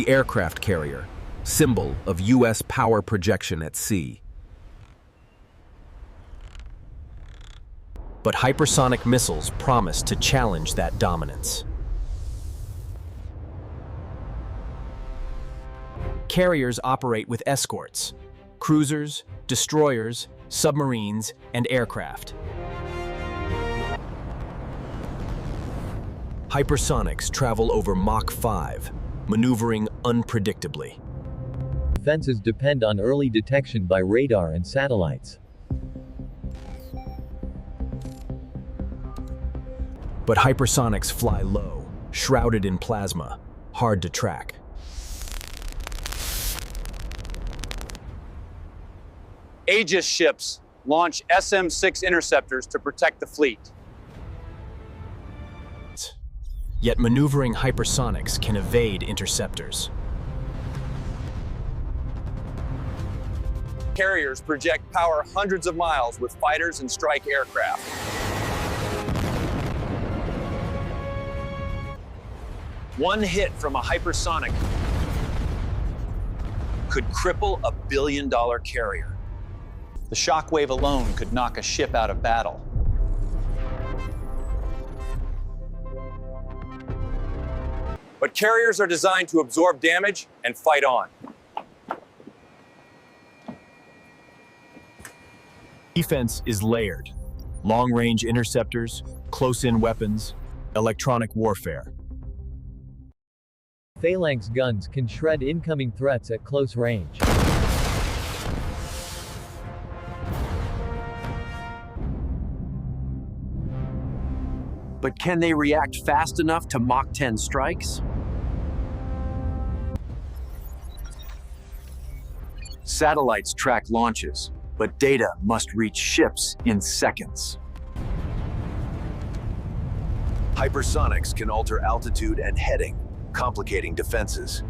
the aircraft carrier, symbol of U.S. power projection at sea. But hypersonic missiles promise to challenge that dominance. Carriers operate with escorts, cruisers, destroyers, submarines, and aircraft. Hypersonics travel over Mach 5, maneuvering unpredictably. Defenses depend on early detection by radar and satellites. But hypersonics fly low, shrouded in plasma, hard to track. Aegis ships launch SM-6 interceptors to protect the fleet. Yet maneuvering hypersonics can evade interceptors. Carriers project power hundreds of miles with fighters and strike aircraft. One hit from a hypersonic could cripple a billion-dollar carrier. The shockwave alone could knock a ship out of battle. But carriers are designed to absorb damage and fight on. Defense is layered. Long-range interceptors, close-in weapons, electronic warfare. Phalanx guns can shred incoming threats at close range. But can they react fast enough to Mach 10 strikes? Satellites track launches, but data must reach ships in seconds. Hypersonics can alter altitude and heading, complicating defenses.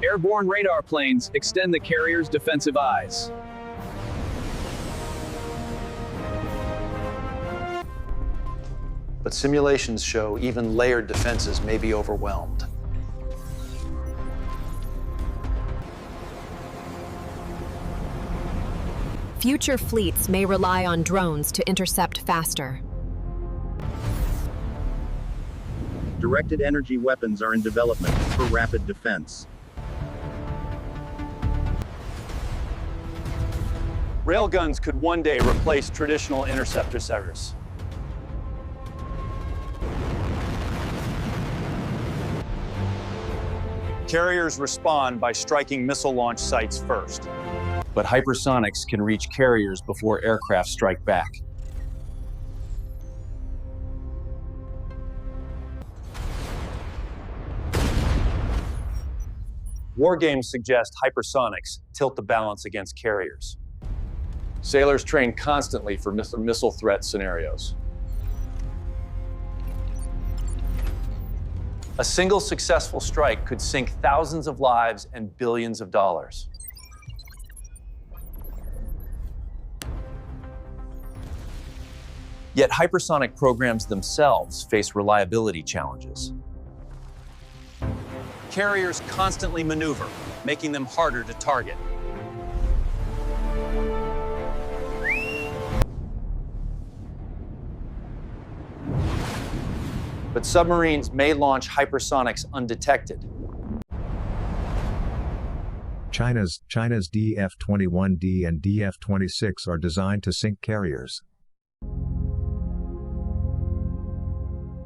Airborne radar planes extend the carrier's defensive eyes. But simulations show even layered defenses may be overwhelmed. Future fleets may rely on drones to intercept faster. Directed energy weapons are in development for rapid defense. Railguns could one day replace traditional interceptor servers. Carriers respond by striking missile launch sites first. But hypersonics can reach carriers before aircraft strike back. War games suggest hypersonics tilt the balance against carriers. Sailors train constantly for missile threat scenarios. A single successful strike could sink thousands of lives and billions of dollars. Yet hypersonic programs themselves face reliability challenges. Carriers constantly maneuver, making them harder to target. But submarines may launch hypersonics undetected. China's DF-21D and DF-26 are designed to sink carriers.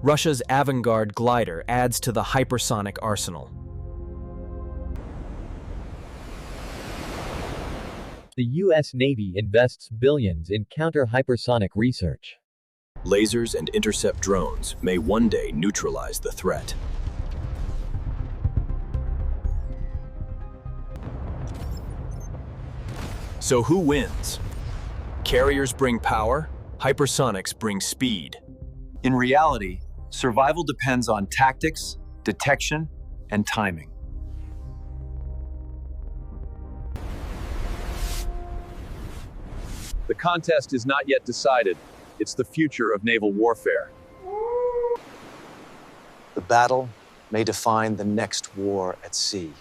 Russia's Avangard glider adds to the hypersonic arsenal. The U.S. Navy invests billions in counter-hypersonic research. Lasers and intercept drones may one day neutralize the threat. So who wins? Carriers bring power, hypersonics bring speed. In reality, survival depends on tactics, detection, and timing. The contest is not yet decided. It's the future of naval warfare. The battle may define the next war at sea.